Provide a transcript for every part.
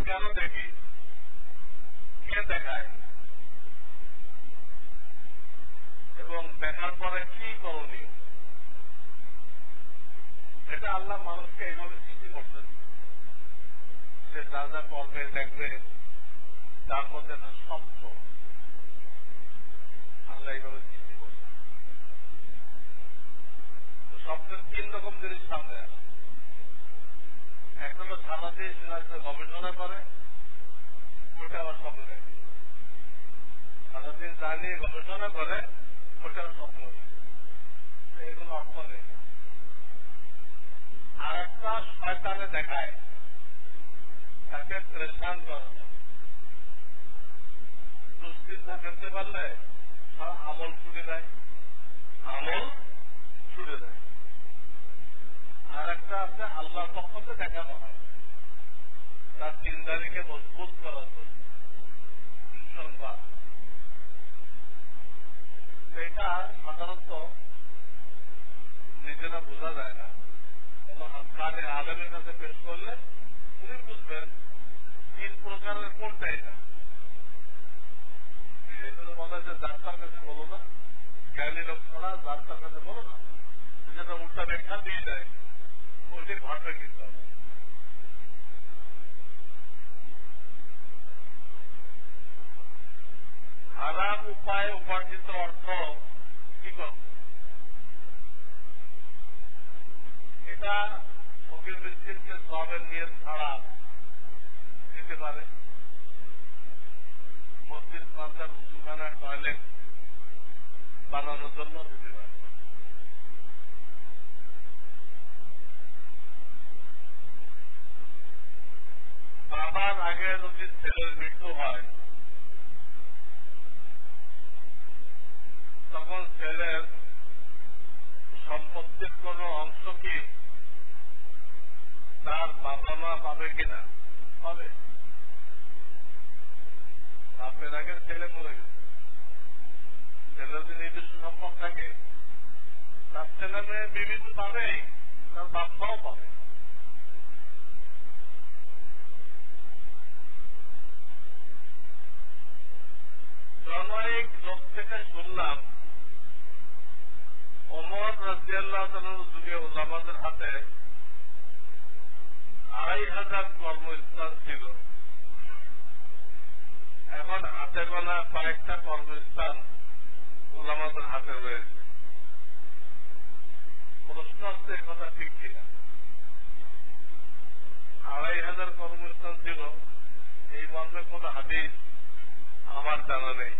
কেন দেখি, কে দেখায়, এবং দেখার পরে কি করণীয়, এটা আল্লাহ মানুষকে এইভাবে সৃষ্টি করতেন যে যা যা করবে দেখবে তার মধ্যে একটা স্বপ্ন আল্লাহ এইভাবে সৃষ্টি করতেন। স্বপ্নের 3 রকম জিনিস সামনে আসে। এক নম্বর সারাদিন গবেষণা করে, ওটা আবার স্বপ্ন দেখে। সারাদিন যা নিয়ে গবেষণা করে, ওটা আবার স্বপ্ন দেখে। এগুলো অর্থ নেই। আর একটা শয়তানে দেখায়, তাকে প্রেশান করা যায়। দুশ্চিন্তা ফেলতে পারলে আমল ছুটে দেয়, আমল ছুটে দেয়। আর একটা আছে আল্লাহর পক্ষ থেকে দেখানো হয়, তার চিন্তারিকে মজবুত করার জন্য। এটা সাধারণত নিজেরা বোঝা যায় না, কানে আলেমের কাছে পেশ করলে উনি বুঝবেন 3 প্রকারের কোনটা এটা। বলা যে ডাক্তার কাছে বলো না, জ্ঞানী লোক ছাড়া ডাক্তার কাছে বলো না, যেটা উল্টা ব্যাখ্যা দিয়ে দেয়, ওইটির ভাষা কিন্তু খারাপ উপায়ে উপার্জিত অর্থ কি করবে, এটা ফকির মিসকিনকে সবের নিয়ে ছাড়া দিতে পারে। মসজিদ মাদ্রাসার উঁচুখানা টয়লেট বানানোর জন্য দিতে পারে। বাবার আগে যদি ছেলের মৃত্যু হয়, তখন ছেলের সম্পত্তির কোন অংশ কি তার বাবা মা পাবে কিনা? পাবে। বাপের আগে ছেলে মরে গেছে, ছেলের যদি নিজস্ব সম্পদ থাকে, তার ছেলে মেয়ে বিবি তো পাবেই, তার বাপ্পাও পাবে। জনৈক লোক থেকে শুনলাম ওমর রাদিয়াল্লাহু তাআলার যুগে ওলামাদের হাতে ২৫০০ কর্মস্থান ছিল। এখন হাতে গোনা কয়েকটা কর্মস্থান ওলামাদের হাতে রয়েছে। প্রশ্ন হচ্ছে এ কথা ঠিক কিনা? ২৫০০ কর্মস্থান ছিল, এই মর্মে কোন হাদিস আমার জানা নেই।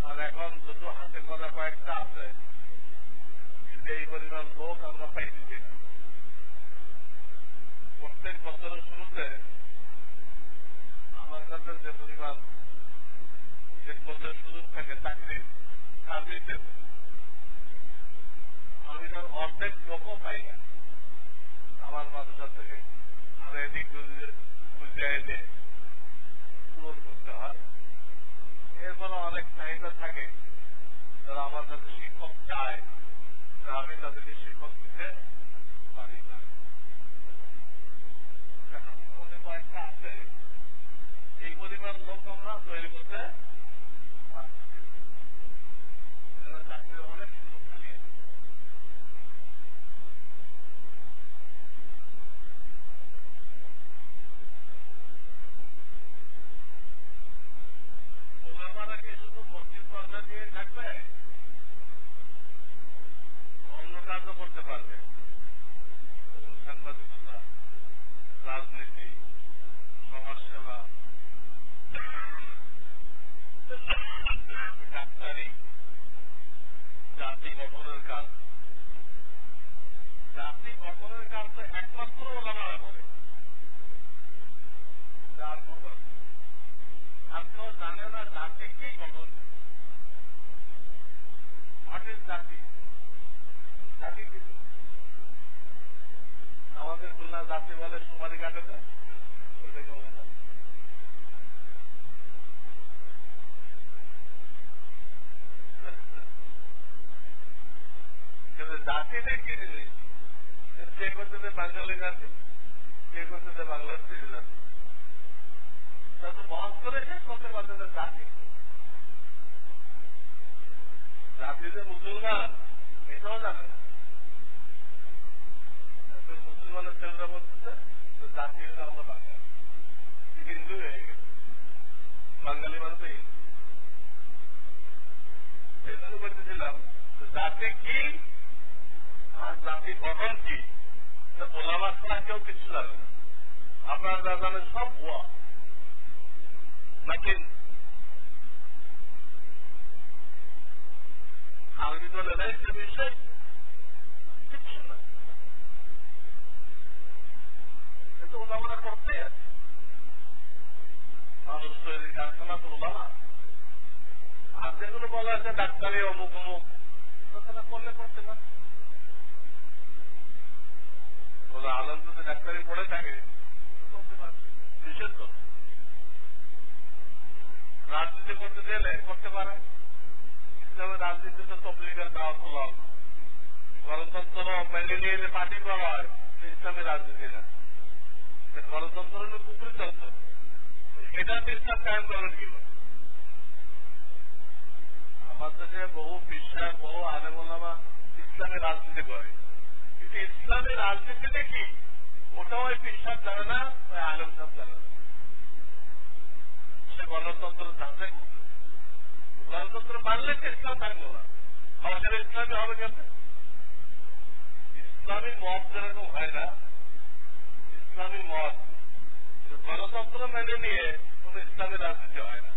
আর এখন যদি হাতে গোনা কয়েকটা আছে, এই পরিমাণ লোক আমরা পাইছি কিনা? প্রত্যেক বছরের শুরুতে আমার কাছে যে পরিমাণ সুযোগ থাকে চাকরি দিতে, আমি তার অর্ধেক লোকও পাই না। আমার মাদ্রাসা থেকে আর এদিক খুঁজে এনে পূরণ করতে হয়। এরপরে অনেক চাহিদা থাকে, যারা আমার কাছে শিক্ষক চায়, আমি তাদেরকে শিক্ষক দিতে পারি না। কয়েকটা আছে, এই পরিমাণ লোক আমরা তৈরি করতে চাকরির অনেক সুযোগ থাকে। ওলামারা কি শুধু মসজিদ মাদ্রাসা দিয়ে থাকবে? অন্য কাজও করতে পারবে, সাংবাদিকতা, রাজনীতি, সমাজসেবা, ডাক্তারি, জাতি গঠনের কাজ। জাতি গঠনের কাজ তো একমাত্র ওলামারা করে, যার খবর আর কেউ জানে না জাতি কি গঠন। হোয়াট ইজ জাতি? জাতি কি? আমাদের খুলনা জাতি বলে সুপারি কাটে দেয়, ওইটাকে বলে না। কিন্তু জাতিটা কি জিনিস সে করতে বাঙালি জাতি, কে করতে বাংলাদেশি জাতি, তা তো বহন করে শেষ করতে পারছে না জাতি। জাতি যে মুসলমান এটাও জানে না। মুসলমানের ছেলেরা বলতেছে জাতি হলে আমরা বাঙালি, হিন্দু হয়ে গেছে, বাঙালি মানে তো হিন্দু। সেজন্য বলতেছিলাম জাতি কি আর জাতি গঠন কি, ওলামা ছাড়া কেউ কিছু জানে না। আপনারা যা জানেন সব ভুয়া, নাকি আরবি বলে না একটা বিষয় কিচ্ছু না, কিন্তু ওলামারা করতে আছে। মানুষ তৈরির কারখানা তো ওলামা। আর যেগুলো বলা আছে ডাক্তারি অমুক অমুক, সেটা করলে করতে পারে। ওরা আলম যদি ডাক্তারি পড়ে থাকে করতে পারে, নিষেধ তো। রাজনীতি করতে গেলে করতে পারে। ইসলামের রাজনীতি তো তবলিগের দাওয়াত হল, গণতন্ত্র মেনে নিয়ে পার্টি করা হয়, ইসলামের রাজনীতি না। গণতন্ত্র হল কুকুরতন্ত্র, এটা ইসলাম কায়েম করেন কি? আমার দেশে বহু বিশ্বাস, বহু আলেম ওলামা ইসলামের রাজনীতি করে, কিন্তু ইসলামের রাজনীতিটা কি ওটাও ওই বিশ্বাস জানে না, ওই আলেম সব জানে না। সে গণতন্ত্র থাকবে, গণতন্ত্র মানলে তো ইসলাম থাকবে না, আমাদের ইসলামী হবে কেন? ইসলামী মত যেরকম হয় না, ইসলামী মত গণতন্ত্র মেনে নিয়ে কোন ইসলামী রাজনীতি হয় না।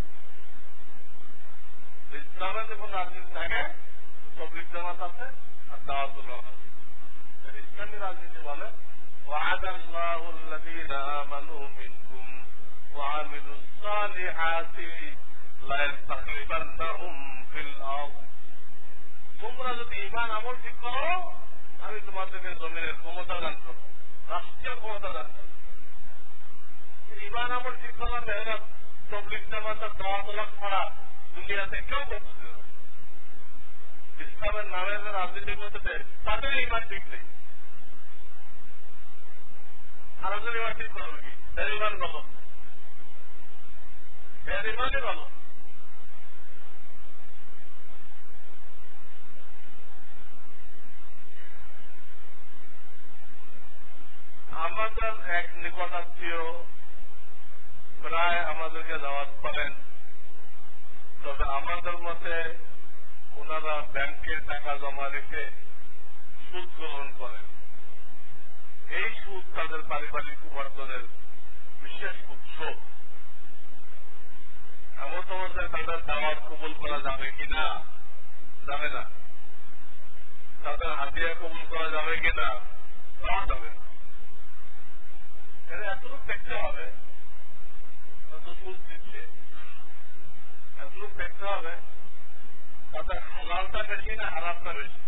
ইসলামে যখন রাজনীতি থাকে তবলিগ জামাত আছে আর দাওয়াতুল হক আছে। ইসলামী রাজনীতি বলে ওয়া'আদা আল্লাহু আল্লাযীনা আমানু মিনকুম ওয়া আমিলুস সালিহাতি লা ইস্তাখলিফান্নাহুম ফিল আরদ। তোমরা যদি ঈমান আমল ঠিক করো, আমি তোমাদেরকে জমিনের ক্ষমতা দান করব, রাষ্ট্রীয় ক্ষমতা দান করব। ঈমান আমল ঠিক করার মেহনত তবলিগ জামাত আর দাওয়াতুল হক ছাড়া দুনিয়াতে কেউ করছে না। ইসলামের নামে রাজনীতি করতে তাদের ঈমান ঠিক নেই। আরেকজন ঈমান ঠিক করবে কি? এর ঈমান গলত, এর ঈমানই গলত। আমাদের এক নিকটাত্মীয় প্রায় আমাদেরকে দাওয়াত করেন, তবে আমাদের মতে ওনারা ব্যাংকে টাকা জমা রেখে সুদ গ্রহণ করেন। এই সুদ তাদের পারিবারিক উপার্জনের বিশেষ উৎস। এমন অবস্থায় তাদের দাওয়াত কবুল করা যাবে কিনা? যাবে না। তাদের হাতিয়া কবুল করা যাবে কিনা? তাও যাবে না। এতটুকু দেখতে হবে, সুদ দিচ্ছে, এতটুকু দেখতে হবে তাদের হালালটা বেশি না হারামটা বেশি।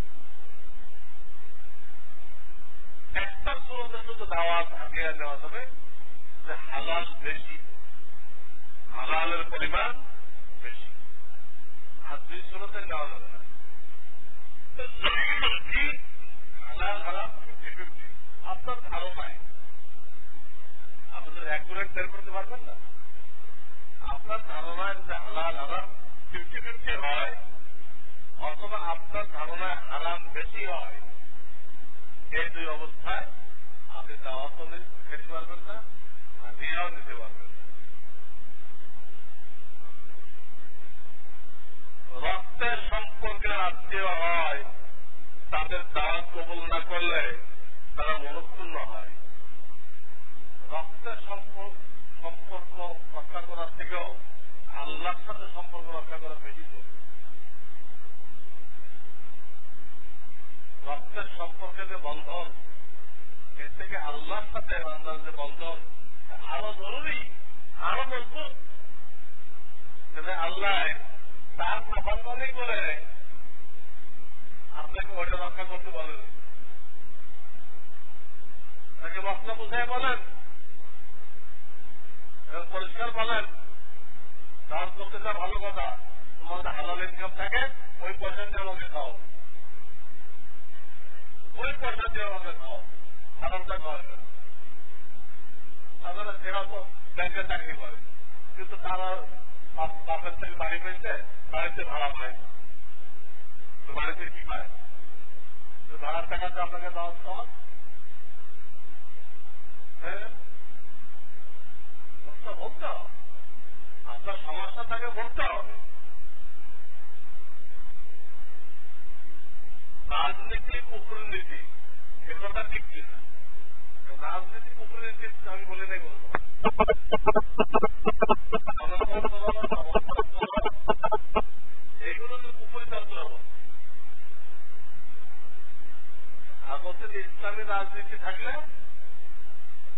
একটা সুরতে শুধু দাওয়াত হাতিয়ে নেওয়া যাবে যে হালাল বেশি, হালালের পরিমাণ বেশি, আর দুই সুরতে নেওয়া যাবে না। হালাল হারাম 50-50 আপনার ধারণায় আপনাদের অ্যাকুরেট বের করতে পারবেন না। আপনার ধারণায় যদি হালাল হারাম 50-50 হয়, অথবা আপনার ধারণায় হারাম বেশি হয়, এই দুই অবস্থায় আপনি দাওয়াতও খেতে পারবেন না, দিয়াও নিতে পারবেন না। রক্তের সম্পর্কে আত্মীয় হয়, তাদের দাওয়াত কবুল না করলে তারা মনক্ষুণ্ণ হয়। রক্তের সম্পর্ক রক্ষা করার থেকেও আল্লাহর সাথে সম্পর্ক রক্ষা করা বেশি জরুরি। রক্তের সম্পর্কে যে বন্ধন, এর থেকে আল্লাহর সাথে আল্লাহর যে বন্ধন আরো জরুরি, আরো মজবুত। আল্লাহ তার নাফরমানি করে আপনাকে ওইটা রক্ষা করতে বলেন, তাকে মশলা বুঝাই বলেন, পরিষ্কার বলেন, তার করতে চান ভালো কথা, তোমাদের হালাল ইনকাম থাকে, ওই পয়সা দিয়ে আমাকে খাও, ওই পয়সা দিয়ে আমাকে খাও। হারামটা খাওয়া যাবে। তাদের সেরা তো ব্যাংকে চাকরি করে, কিন্তু তারা বাপের থেকে বাড়ি পেয়েছে, বাড়িতে ভাড়া পায়, তো বাড়িতে কি পায়? ভাড়ার টাকাটা আপনাকে দেওয়া সহজ। হ্যাঁ, বলতে হবে, আপনার সমস্যা তাকে বলতে হবে। রাজনীতি কুকুরনীতি এ কথা ঠিক কিনা? রাজনীতি কুকুরনীতি আমি বলি নাই বলবো, এইগুলো তো কুপুরিতন্ত্র। আর বলছেন ইসলামী রাজনীতি থাকলে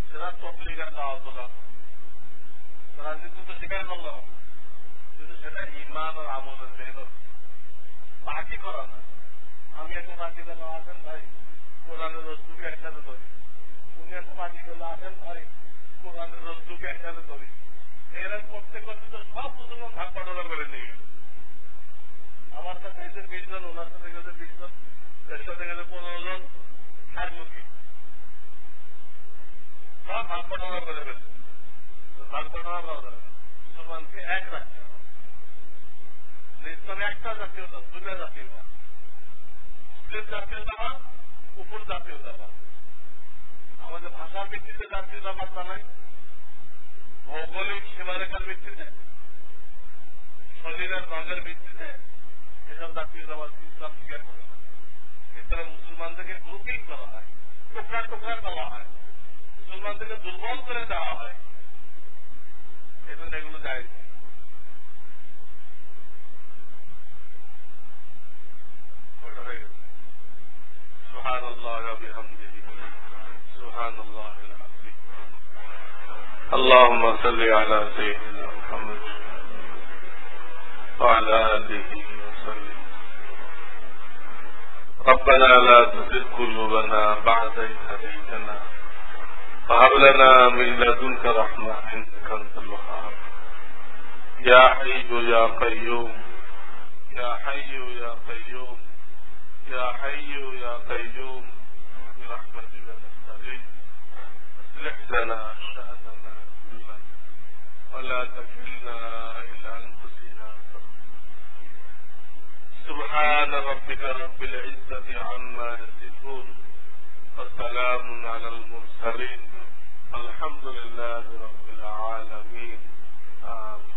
সেটা তবলিগের দাওয়াত হলো, রাজনীতি তো স্বীকার করলো, কিন্তু সেটা ঈমান আর আমলের মেহনত, বাকি করা না। আমি একটা বাকি দিল, আসেন ভাই কোরআনের রসুলকে একসাথে ধরি, উনি একটা বাকি করলো, আসেন ভাই কোরআনের রসুলকে একসাথে ধরি। এরা করতে করতে তো সব মুসলমান ভাগ পাঠনা করে নিয়ে, আমার সাথে গেছে 20 জন, ওনার সাথে গেছে 20 জন, এর সাথে গেছে 15 জন, 60 মুখী, সব ভাগ পাঠনা করে ফেলছে। ভাগ পাঠনা করা যাবে, মুসলমানকে এক রাখতে হবে। ইসলামে একটা জাতীয়তা, দুটা জাতীয়তা, মুসলিম জাতীয়তাবাদ, কুফর জাতীয়তাবাদ। আমাদের ভাষার ভিত্তিতে জাতীয়তাবাদ জানাই, ভৌগোলিক সীমারেখার ভিত্তিতে, শরীরের রঙের ভিত্তিতে এসব জাতীয়তাবাদ ইসলাম স্বীকার করে না। এছাড়া মুসলমানদেরকে গ্রুপিং করা হয়, টুকরা টুকরা দেওয়া হয়, মুসলমানদেরকে দুর্বল করে দেওয়া হয়, এজন্য এগুলো যায়। ওটা হয়ে গেছে। সুবহানাল্লাহ ওয়া বিহামদিহি, সুবহানাল্লাহ আল-আযীম। اللهم صل على سيدنا محمد وعلى آله وسلم. ربنا لا تزغ قلوبنا بعد إذ هديتنا وهب لنا من لدنك رحمة إنك أنت الوهاب. يا حي يا قيوم، يا حي يا قيوم، يا حي يا قيوم، برحمتك نستغيث. اصلح لنا شأننا كله ولا تكلنا إلى أنفسنا. سبحان ربك رب العزة عما يصفون وسلام على المرسلين. الحمد لله رب العالمين. آمين.